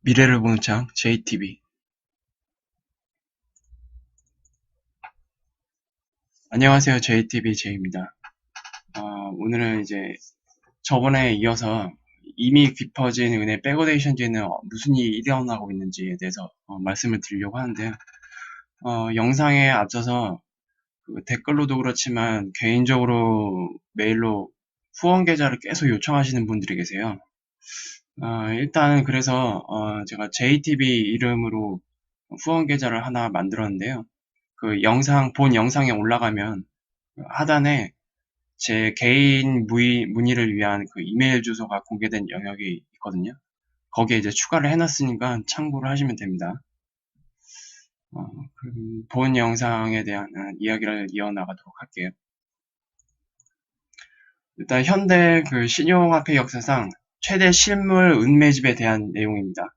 미래를 보는 창 JTB. 안녕하세요. JTB J입니다. 오늘은 이제 저번에 이어서 이미 깊어진 은혜 백오데이션 뒤에는 무슨 일이 일어나고 있는지에 대해서 말씀을 드리려고 하는데요. 영상에 앞서서 댓글로도 그렇지만 개인적으로 메일로 후원 계좌를 계속 요청하시는 분들이 계세요. 일단 그래서 제가 JTB 이름으로 후원 계좌를 하나 만들었는데요. 본 영상에 올라가면 하단에 제 개인 문의를 위한 이메일 주소가 공개된 영역이 있거든요. 거기에 이제 추가를 해놨으니까 참고를 하시면 됩니다. 본 영상에 대한 이야기를 이어나가도록 할게요. 일단 현대 신용화폐 역사상 최대 실물 은매집에 대한 내용입니다.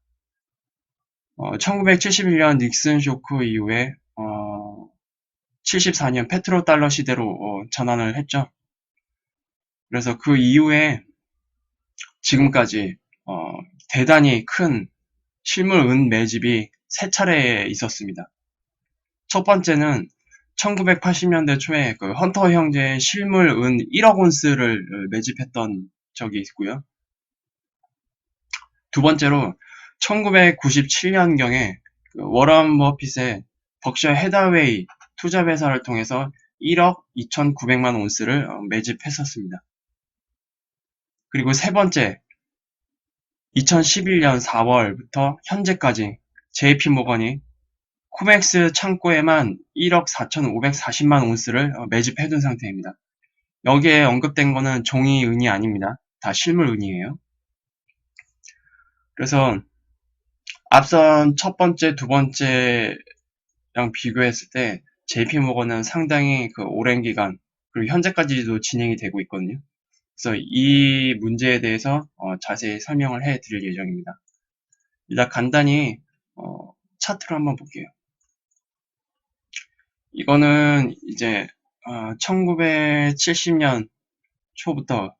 1971년 닉슨 쇼크 이후에 74년 페트로달러 시대로 전환을 했죠. 그래서 그 이후에 지금까지 대단히 큰 실물 은 매집이 세 차례 있었습니다. 첫 번째는 1980년대 초에 헌터 형제의 실물 은 1억 온스를 매집했던 적이 있고요. 두 번째로 1997년경에 워런 버핏의 벅셔 해다웨이 투자회사를 통해서 1억 2,900만 온스를 매집했었습니다. 그리고 세 번째, 2011년 4월부터 현재까지 JP모건이 코맥스 창고에만 1억 4,540만 온스를 매집해둔 상태입니다. 여기에 언급된 거는 종이 은이 아닙니다. 다 실물 은이에요. 그래서 앞선 첫 번째, 두 번째랑 비교했을 때 JP모건은 상당히 오랜 기간 그리고 현재까지도 진행이 되고 있거든요. 그래서 이 문제에 대해서 자세히 설명을 해 드릴 예정입니다. 일단 간단히 차트를 한번 볼게요. 이거는 이제 1970년 초부터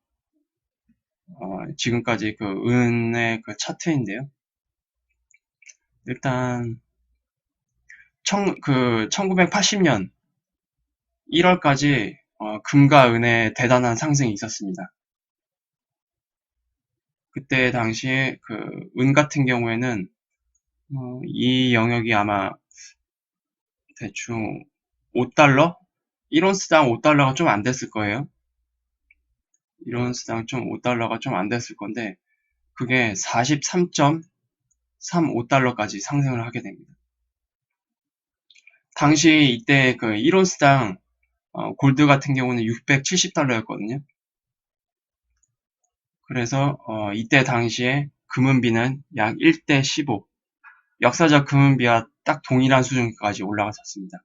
지금까지 은의 차트인데요. 일단 1980년 1월까지 금과 은의 대단한 상승이 있었습니다. 그때 당시에 은 같은 경우에는 이 영역이 아마 대충 5달러? 1온스당 5달러가 좀 안 됐을 거예요. 1온스당 5달러가 좀 안 됐을 건데 그게 43.35달러까지 상승을 하게 됩니다. 당시 이때 1온스당 골드 같은 경우는 670달러였거든요. 그래서 이때 당시에 금은비는 약 1대 15, 역사적 금은비와 딱 동일한 수준까지 올라갔었습니다.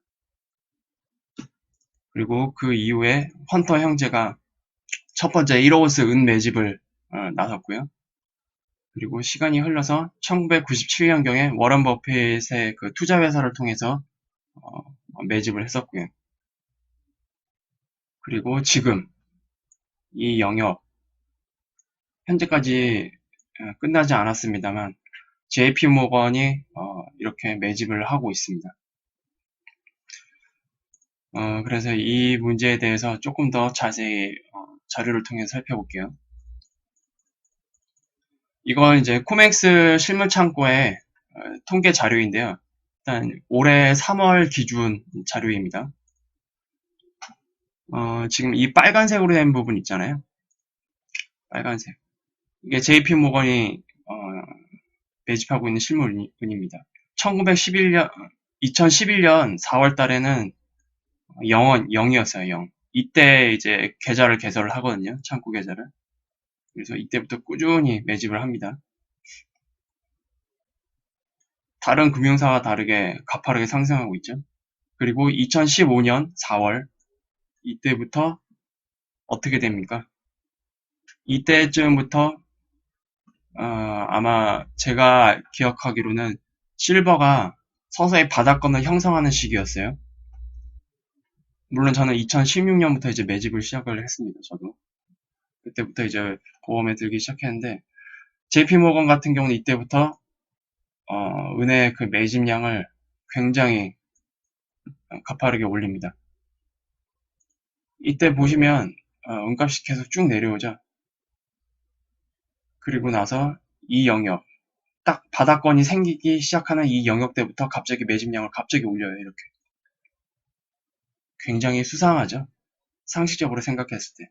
그리고 그 이후에 헌터 형제가 첫 번째 1온스 은 매집을 나섰고요. 그리고 시간이 흘러서 1997년경에 워런 버핏의 투자 회사를 통해서 매집을 했었고요. 그리고 지금 이 영역 현재까지 끝나지 않았습니다만 JP모건이 이렇게 매집을 하고 있습니다. 그래서 이 문제에 대해서 조금 더 자세히 자료를 통해 살펴볼게요. 이건 이제 코맥스 실물 창고의 통계 자료인데요. 일단 올해 3월 기준 자료입니다. 지금 이 빨간색으로 된 부분 있잖아요. 빨간색. 이게 JP모건이 매집하고 있는 실물은입니다. 2011년 4월 달에는 0이었어요, 0. 이때 이제 계좌를 개설을 하거든요, 창고 계좌를. 그래서 이때부터 꾸준히 매집을 합니다. 다른 금융사와 다르게 가파르게 상승하고 있죠. 그리고 2015년 4월, 이때부터 어떻게 됩니까? 이때쯤부터 아마 제가 기억하기로는 실버가 서서히 바닥권을 형성하는 시기였어요. 물론 저는 2016년부터 이제 매집을 시작을 했습니다. 저도 그때부터 이제 보험에 들기 시작했는데 JP모건 같은 경우는 이때부터 은의 그 매집량을 굉장히 가파르게 올립니다. 이때 보시면 은값이 계속 쭉 내려오죠. 그리고 나서 이 영역, 딱 바닥권이 생기기 시작하는 이 영역 때부터 갑자기 매집량을 갑자기 올려요. 이렇게. 굉장히 수상하죠. 상식적으로 생각했을 때.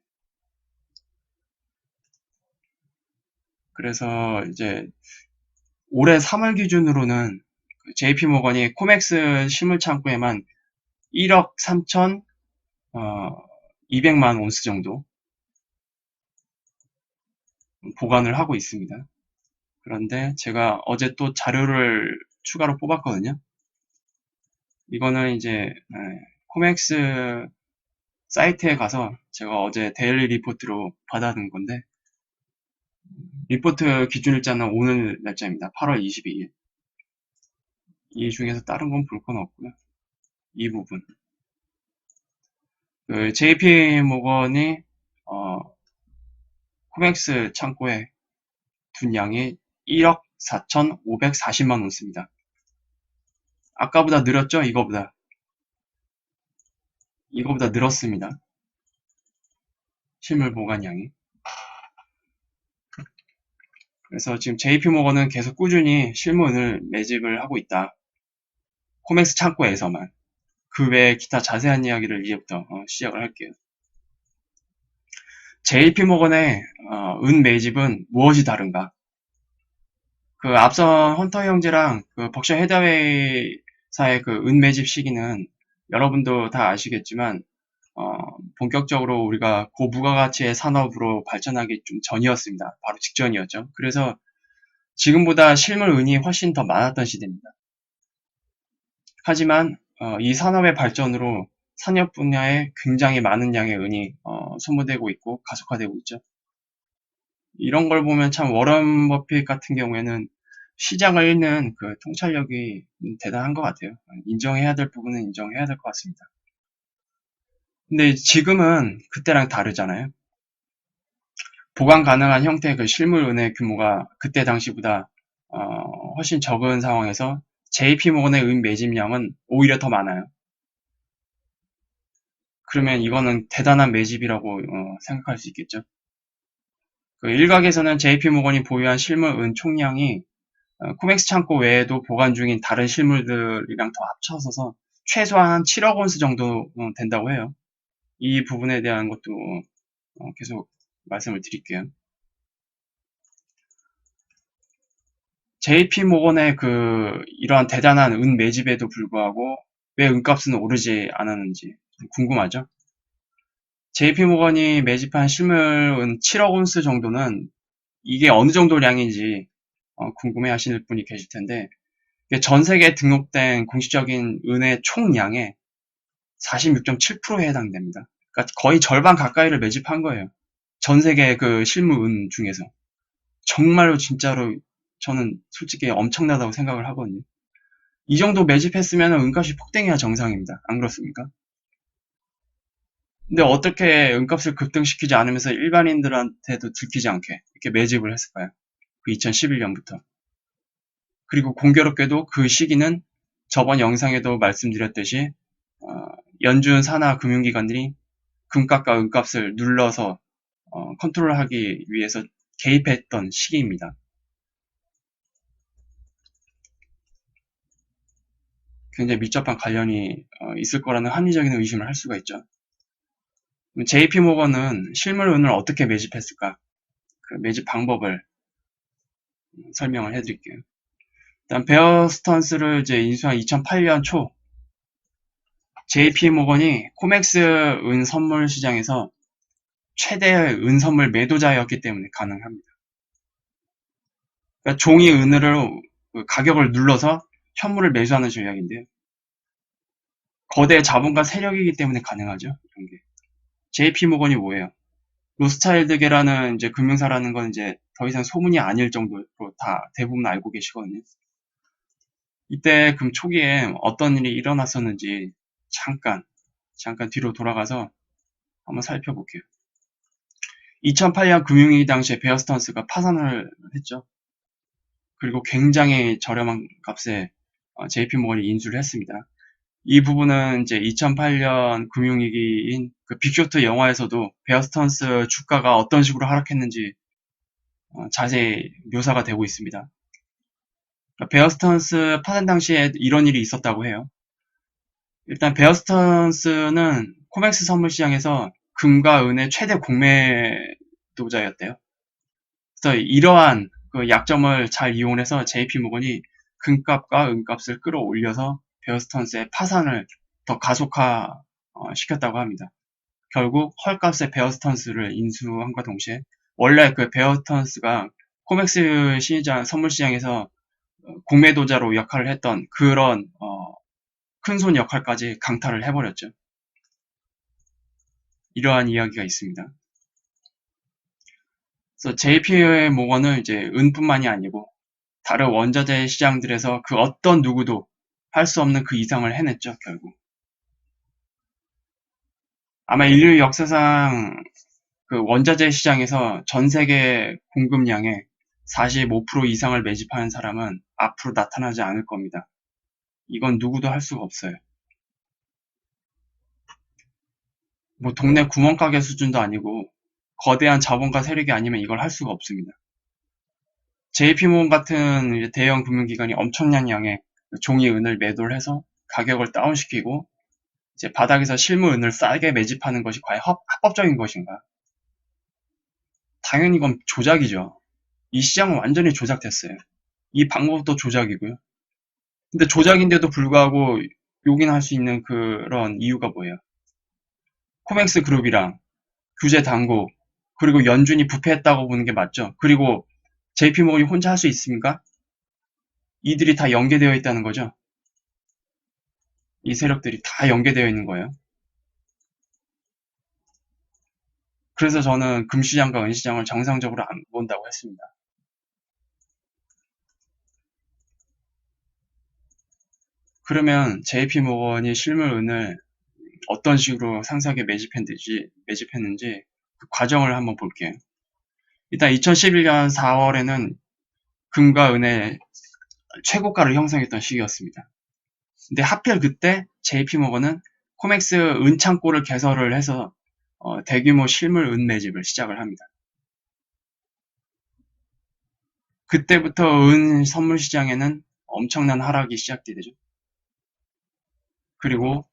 그래서 이제 올해 3월 기준으로는 JP모건이 코맥스 실물창고에만 1억 3천 200만 온스 정도 보관을 하고 있습니다. 그런데 제가 어제 또 자료를 추가로 뽑았거든요. 이거는 이제 코맥스 사이트에 가서 제가 어제 데일리 리포트로 받아둔 건데, 리포트 기준일자는 오늘 날짜입니다. 8월 22일. 이 중에서 다른 건 볼 건 없고요. 이 부분. 그 JP 모건이 코맥스 창고에 둔 양이 1억 4,540만 온스입니다. 아까보다 늘었죠? 이거보다 늘었습니다. 실물 보관량이. 그래서 지금 JP모건은 계속 꾸준히 실물을 매집을 하고 있다. 코맥스 창고에서만. 그 외에 기타 자세한 이야기를 이제부터 시작을 할게요. JP모건의 은 매집은 무엇이 다른가? 그 앞선 헌터 형제랑 그 벅셔 헤더웨이사의 그 은 매집 시기는 여러분도 다 아시겠지만 본격적으로 우리가 고부가가치의 산업으로 발전하기 좀 전이었습니다. 바로 직전이었죠. 그래서 지금보다 실물 은이 훨씬 더 많았던 시대입니다. 하지만 이 산업의 발전으로 산업 분야에 굉장히 많은 양의 은이 소모되고 있고 가속화되고 있죠. 이런 걸 보면 참 워런 버핏 같은 경우에는 시장을 읽는 그 통찰력이 대단한 것 같아요. 인정해야 될 부분은 인정해야 될 것 같습니다. 근데 지금은 그때랑 다르잖아요. 보관 가능한 형태의 그 실물 은의 규모가 그때 당시보다 훨씬 적은 상황에서 JP모건의 은 매집량은 오히려 더 많아요. 그러면 이거는 대단한 매집이라고 생각할 수 있겠죠. 그 일각에서는 JP모건이 보유한 실물 은 총량이 코맥스 창고 외에도 보관 중인 다른 실물들이랑 더 합쳐서 최소한 7억 온스 정도 된다고 해요. 이 부분에 대한 것도 계속 말씀을 드릴게요. JP모건의 그 이러한 대단한 은 매집에도 불구하고 왜 은값은 오르지 않았는지 궁금하죠? JP모건이 매집한 실물은 7억 온스 정도는 이게 어느 정도 량인지 궁금해 하시는 분이 계실 텐데, 전 세계에 등록된 공식적인 은의 총량의 46.7%에 해당됩니다. 그러니까 거의 절반 가까이를 매집한 거예요. 전 세계 그 실물 은 중에서. 정말로 진짜로 저는 솔직히 엄청나다고 생각을 하거든요. 이 정도 매집했으면 은값이 폭등해야 정상입니다. 안 그렇습니까? 근데 어떻게 은값을 급등시키지 않으면서 일반인들한테도 들키지 않게 이렇게 매집을 했을까요? 그 2011년부터. 그리고 공교롭게도 그 시기는 저번 영상에도 말씀드렸듯이 연준 산하 금융기관들이 금값과 은값을 눌러서 컨트롤하기 위해서 개입했던 시기입니다. 굉장히 밀접한 관련이 있을 거라는 합리적인 의심을 할 수가 있죠. JP모건은 실물 은을 어떻게 매집했을까? 그 매집 방법을 설명을 해드릴게요. 일단 베어 스턴스를 이제 인수한 2008년 초 JP모건이 코맥스 은 선물 시장에서 최대의 은 선물 매도자였기 때문에 가능합니다. 그러니까 종이 은으로 가격을 눌러서 현물을 매수하는 전략인데요. 거대 자본가 세력이기 때문에 가능하죠. 이런 게. JP모건이 뭐예요? 로스차일드계라는 이제 금융사라는 건 이제 더 이상 소문이 아닐 정도로 다 대부분 알고 계시거든요. 이때 금 초기에 어떤 일이 일어났었는지 잠깐 뒤로 돌아가서 한번 살펴볼게요. 2008년 금융위기 당시에 베어 스턴스가 파산을 했죠. 그리고 굉장히 저렴한 값에 JP모건이 인수를 했습니다. 이 부분은 이제 2008년 금융위기인 그 빅쇼트 영화에서도 베어 스턴스 주가가 어떤 식으로 하락했는지 자세히 묘사가 되고 있습니다. 베어 스턴스 파산 당시에 이런 일이 있었다고 해요. 일단 베어 스턴스는 코맥스 선물 시장에서 금과 은의 최대 공매도자였대요. 그래서 이러한 그 약점을 잘 이용해서 JP모건이 금값과 은값을 끌어올려서 베어 스턴스의 파산을 더 가속화 시켰다고 합니다. 결국 헐값의 베어 스턴스를 인수함과 동시에 원래 그 베어 스턴스가 코맥스 시장 선물 시장에서 공매도자로 역할을 했던 그런 큰손 역할까지 강탈을 해버렸죠. 이러한 이야기가 있습니다. 그래서 JP모건은 이제 은뿐만이 아니고 다른 원자재 시장들에서 그 어떤 누구도 할 수 없는 그 이상을 해냈죠, 결국. 아마 인류 역사상 그 원자재 시장에서 전 세계 공급량의 45% 이상을 매집하는 사람은 앞으로 나타나지 않을 겁니다. 이건 누구도 할 수가 없어요. 뭐 동네 구멍가게 수준도 아니고 거대한 자본가 세력이 아니면 이걸 할 수가 없습니다. JP모건 같은 대형 금융기관이 엄청난 양의 종이 은을 매도를 해서 가격을 다운시키고 이제 바닥에서 실물 은을 싸게 매집하는 것이 과연 합법적인 것인가? 당연히 이건 조작이죠. 이 시장은 완전히 조작됐어요. 이 방법도 조작이고요. 근데 조작인데도 불구하고 용인할 수 있는 그런 이유가 뭐예요? 코맥스 그룹이랑 규제 당국 그리고 연준이 부패했다고 보는 게 맞죠. 그리고 JP모건이 혼자 할 수 있습니까? 이들이 다 연계되어 있다는 거죠. 이 세력들이 다 연계되어 있는 거예요. 그래서 저는 금시장과 은시장을 정상적으로 안 본다고 했습니다. 그러면 JP모건이 실물 은을 어떤 식으로 상세하게 매집했는지 그 과정을 한번 볼게요. 일단 2011년 4월에는 금과 은의 최고가를 형성했던 시기였습니다. 근데 하필 그때 JP모건은 코맥스 은창고를 개설을 해서 대규모 실물 은 매집을 시작을 합니다. 그때부터 은 선물 시장에는 엄청난 하락이 시작되죠. 그리고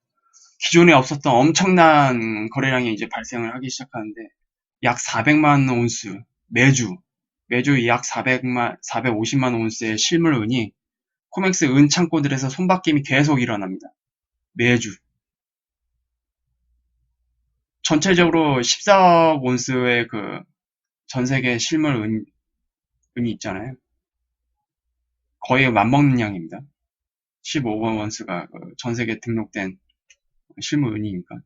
기존에 없었던 엄청난 거래량이 이제 발생을 하기 시작하는데 약 400만 온스 매주 약 450만 온스의 실물 은이 코맥스 은 창고들에서 손바뀜이 계속 일어납니다. 매주. 전체적으로 14억 온스의 그 전 세계 실물 은이 있잖아요. 거의 맞먹는 양입니다. 15억 온스가 전 세계 등록된 실물 은이니까.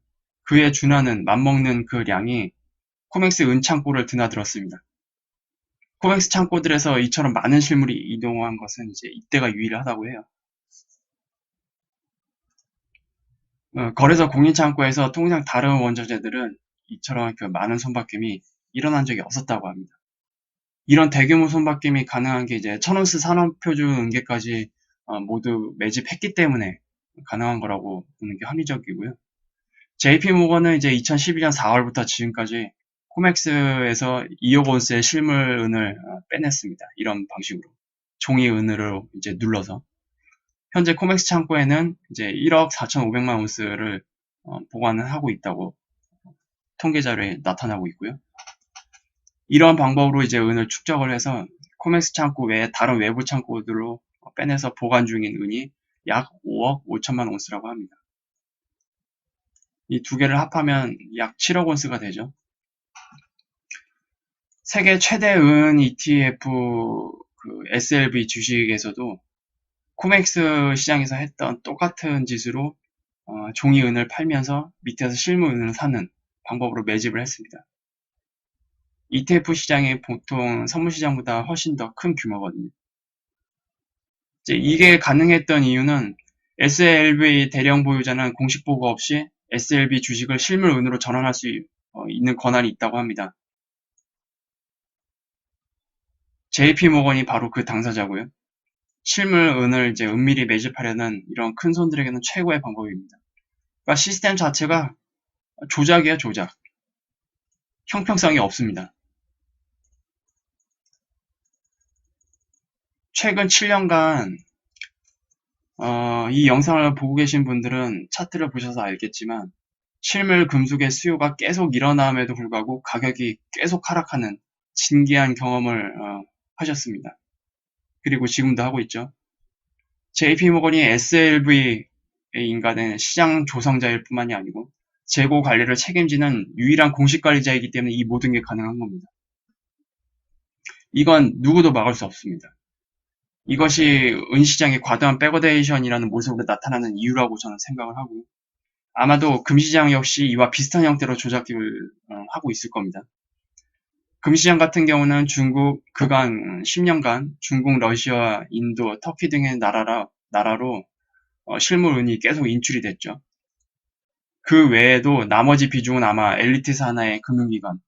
그에 준하는 맞먹는 그 량이 코맥스 은 창고를 드나들었습니다. 코맥스 창고들에서 이처럼 많은 실물이 이동한 것은 이제 이때가 유일하다고 해요. 거래소 공인창고에서 통상 다른 원자재들은 이처럼 그 많은 손바뀜이 일어난 적이 없었다고 합니다. 이런 대규모 손바뀜이 가능한 게 이제 천온스 산업표준 은계까지 모두 매집했기 때문에 가능한 거라고 보는 게 합리적이고요. JP모건은 이제 2012년 4월부터 지금까지 코맥스에서 2억 온스의 실물 은을 빼냈습니다. 이런 방식으로 종이 은으로 이제 눌러서 현재 코맥스 창고에는 이제 1억 4,500만 온스를 보관을 하고 있다고 통계 자료에 나타나고 있고요. 이러한 방법으로 이제 은을 축적을 해서 코맥스 창고 외에 다른 외부 창고들로 빼내서 보관 중인 은이 약 5억 5천만 온스라고 합니다. 이 두 개를 합하면 약 7억 온스가 되죠. 세계 최대 은 ETF 그 SLB 주식에서도 코맥스 시장에서 했던 똑같은 짓으로 종이 은을 팔면서 밑에서 실물 은을 사는 방법으로 매집을 했습니다. ETF 시장이 보통 선물 시장보다 훨씬 더 큰 규모거든요. 이게 가능했던 이유는 SLB 대량 보유자는 공식 보고 없이 SLB 주식을 실물 은으로 전환할 수 있는 권한이 있다고 합니다. JP모건이 바로 그 당사자고요. 실물 은을 이제 은밀히 매집하려는 이런 큰 손들에게는 최고의 방법입니다. 그러니까 시스템 자체가 조작이에요, 조작. 형평성이 없습니다. 최근 7년간 이 영상을 보고 계신 분들은 차트를 보셔서 알겠지만 실물 금속의 수요가 계속 일어남에도 불구하고 가격이 계속 하락하는 진기한 경험을 하셨습니다. 그리고 지금도 하고 있죠. JP모건이 SLV의 인간은 시장 조성자일 뿐만이 아니고 재고 관리를 책임지는 유일한 공식 관리자이기 때문에 이 모든 게 가능한 겁니다. 이건 누구도 막을 수 없습니다. 이것이 은시장의 과도한 백어데이션이라는 모습으로 나타나는 이유라고 저는 생각을 하고요. 아마도 금시장 역시 이와 비슷한 형태로 조작을 하고 있을 겁니다. 금시장 같은 경우는 중국 그간 10년간 중국, 러시아, 인도, 터키 등의 나라로 실물은이 계속 인출이 됐죠. 그 외에도 나머지 비중은 아마 엘리트 산하의 금융기관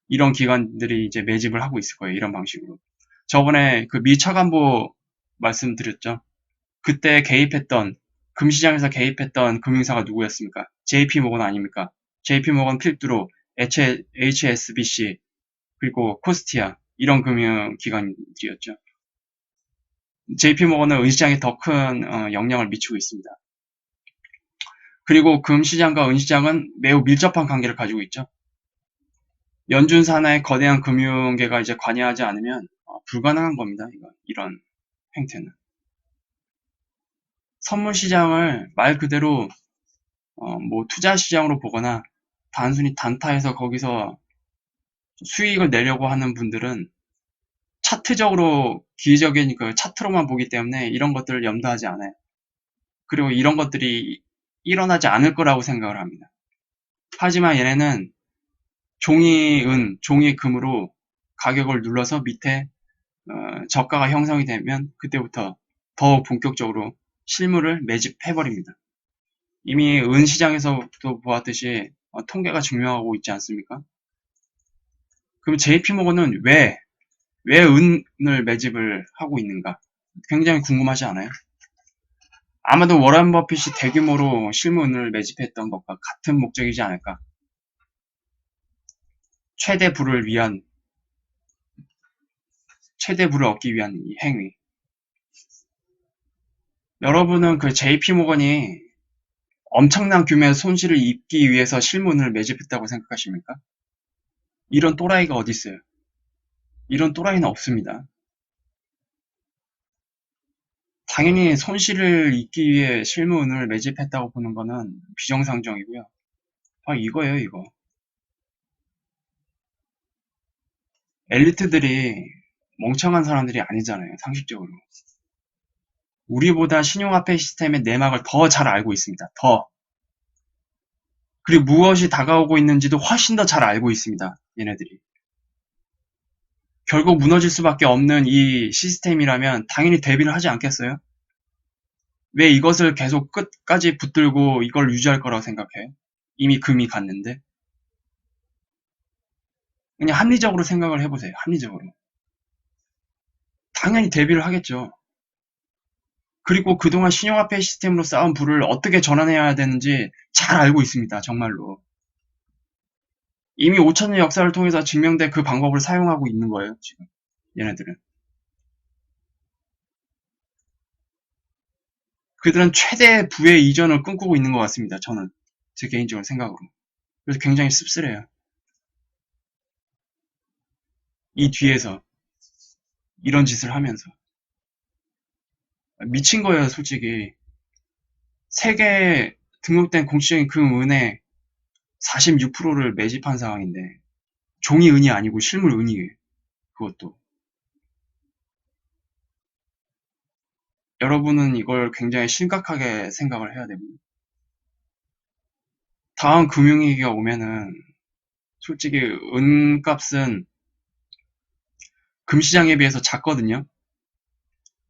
이런 기관들이 이제 매집을 하고 있을 거예요. 이런 방식으로. 저번에 그 미 차관보 말씀드렸죠. 그때 개입했던 금시장에서 개입했던 금융사가 누구였습니까? JP모건 아닙니까? JP모건 필두로 HSBC 그리고 코스티아 이런 금융기관들이었죠. JP모건은 은시장에 더 큰 영향을 미치고 있습니다. 그리고 금시장과 은시장은 매우 밀접한 관계를 가지고 있죠. 연준 산하의 거대한 금융계가 이제 관여하지 않으면 불가능한 겁니다. 이런 행태는. 선물 시장을 말 그대로 뭐 투자 시장으로 보거나 단순히 단타해서 거기서 수익을 내려고 하는 분들은 차트적으로 기회적인 그 차트로만 보기 때문에 이런 것들을 염두하지 않아요. 그리고 이런 것들이 일어나지 않을 거라고 생각을 합니다. 하지만 얘네는 종이 종이 금으로 가격을 눌러서 밑에 저가가 형성이 되면 그때부터 더 본격적으로 실물을 매집해버립니다. 이미 은 시장에서도 보았듯이 통계가 증명하고 있지 않습니까? 그럼 JP모건은 왜 은을 매집을 하고 있는가? 굉장히 궁금하지 않아요? 아마도 워런 버핏이 대규모로 실물 은을 매집했던 것과 같은 목적이지 않을까? 최대 부를 얻기 위한 이 행위. 여러분은 그 JP모건이 엄청난 규모의 손실을 입기 위해서 실물을 매집했다고 생각하십니까? 이런 또라이가 어디 있어요? 이런 또라이는 없습니다. 당연히 손실을 입기 위해 실물을 매집했다고 보는 거는 비정상적이고요. 이거예요, 이거. 엘리트들이 멍청한 사람들이 아니잖아요, 상식적으로. 우리보다 신용화폐 시스템의 내막을 더 잘 알고 있습니다. 더. 그리고 무엇이 다가오고 있는지도 훨씬 더 잘 알고 있습니다. 얘네들이. 결국 무너질 수밖에 없는 이 시스템이라면 당연히 대비를 하지 않겠어요? 왜 이것을 계속 끝까지 붙들고 이걸 유지할 거라고 생각해요? 이미 금이 갔는데. 그냥 합리적으로 생각을 해보세요. 합리적으로. 당연히 대비를 하겠죠. 그리고 그동안 신용화폐 시스템으로 쌓은 부를 어떻게 전환해야 되는지 잘 알고 있습니다. 정말로. 이미 5천년 역사를 통해서 증명된 그 방법을 사용하고 있는 거예요. 지금 얘네들은. 그들은 최대 부의 이전을 꿈꾸고 있는 것 같습니다. 저는 제 개인적인 생각으로. 그래서 굉장히 씁쓸해요. 이 뒤에서 이런 짓을 하면서. 미친 거예요, 솔직히. 세계 등록된 공식적인 금은의 46%를 매집한 상황인데 종이 은이 아니고 실물 은이에요. 그것도. 여러분은 이걸 굉장히 심각하게 생각을 해야 됩니다. 다음 금융위기가 오면은 솔직히 은값은 금시장에 비해서 작거든요.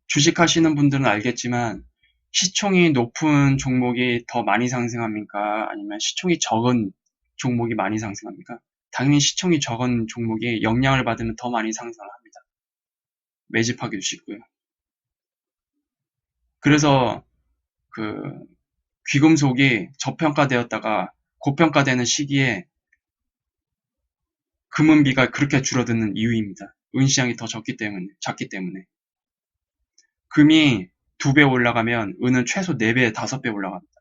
주식하시는 분들은 알겠지만 시총이 높은 종목이 더 많이 상승합니까? 아니면 시총이 적은 종목이 많이 상승합니까? 당연히 시총이 적은 종목이 영향을 받으면 더 많이 상승을 합니다. 매집하기도 쉽고요. 그래서 그 귀금속이 저평가되었다가 고평가되는 시기에 금은비가 그렇게 줄어드는 이유입니다. 은시장이 더 작기 때문에. 금이 2배 올라가면 은은 최소 4배, 5배 올라갑니다.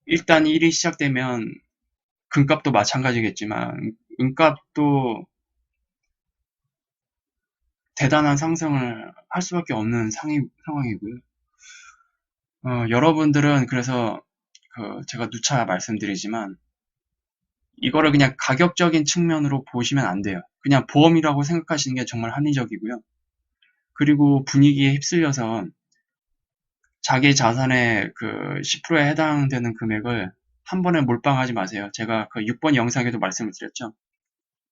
일단 일이 시작되면 금값도 마찬가지겠지만 은값도 대단한 상승을 할 수밖에 없는 상황이고요. 여러분들은 그래서 제가 누차 말씀드리지만 이거를 그냥 가격적인 측면으로 보시면 안 돼요. 그냥 보험이라고 생각하시는 게 정말 합리적이고요. 그리고 분위기에 휩쓸려서 자기 자산의 그 10%에 해당되는 금액을 한 번에 몰빵하지 마세요. 제가 그 6번 영상에도 말씀을 드렸죠.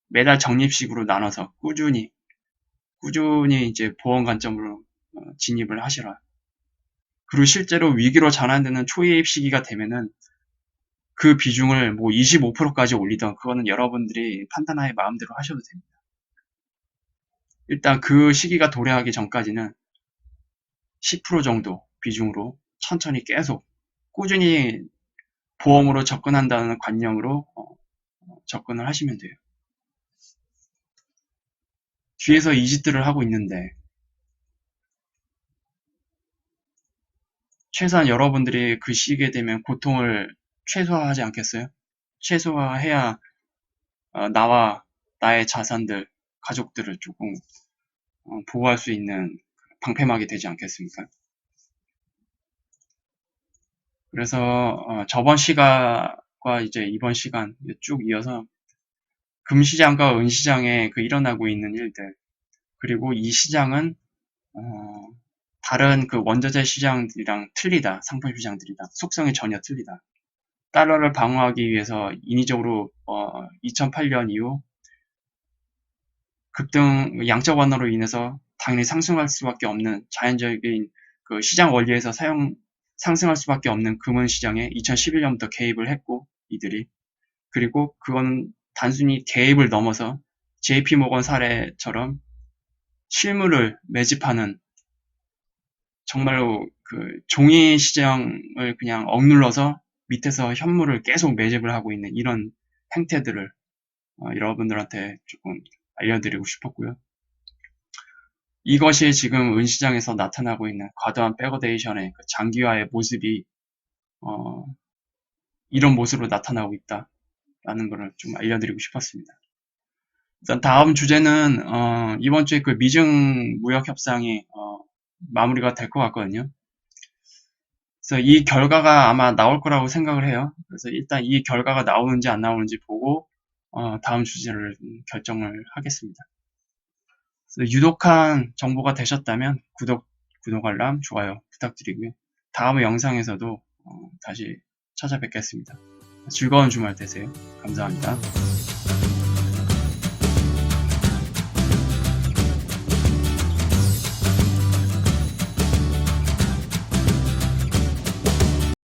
매달 적립식으로 나눠서 꾸준히 이제 보험 관점으로 진입을 하시라. 그리고 실제로 위기로 전환되는 초입 시기가 되면은 그 비중을 뭐 25%까지 올리던 그거는 여러분들이 판단하에 마음대로 하셔도 됩니다. 일단 그 시기가 도래하기 전까지는 10% 정도 비중으로 천천히 계속 꾸준히 보험으로 접근한다는 관념으로 접근을 하시면 돼요. 뒤에서 이 짓들을 하고 있는데 최소한 여러분들이 그 시기에 되면 고통을 최소화하지 않겠어요? 최소화해야 나와 나의 자산들, 가족들을 조금 보호할 수 있는 방패막이 되지 않겠습니까? 그래서 저번 시간과 이제 이번 시간 쭉 이어서 금시장과 은시장에 일어나고 있는 일들, 그리고 이 시장은 다른 그 원자재 시장들이랑 틀리다. 상품 시장들이다. 속성이 전혀 틀리다. 달러를 방어하기 위해서 인위적으로 2008년 이후 급등 양적 완화로 인해서 당연히 상승할 수밖에 없는 자연적인 그 시장 원리에서 상승할 수밖에 없는 금은 시장에 2011년부터 개입을 했고 이들이 그리고 그건 단순히 개입을 넘어서 JP모건 사례처럼 실물을 매집하는 정말로 그 종이 시장을 그냥 억눌러서 밑에서 현물을 계속 매집을 하고 있는 이런 행태들을 여러분들한테 조금 알려드리고 싶었고요. 이것이 지금 은시장에서 나타나고 있는 과도한 백어데이션의 그 장기화의 모습이 이런 모습으로 나타나고 있다라는 것을 좀 알려드리고 싶었습니다. 일단 다음 주제는 이번 주에 그 미증 무역 협상이 마무리가 될 것 같거든요. 그래서 이 결과가 아마 나올 거라고 생각을 해요. 그래서 일단 이 결과가 나오는지 안 나오는지 보고 다음 주제를 결정을 하겠습니다. 그래서 유독한 정보가 되셨다면 구독, 알람, 좋아요 부탁드리고요. 다음 영상에서도 다시 찾아뵙겠습니다. 즐거운 주말 되세요. 감사합니다.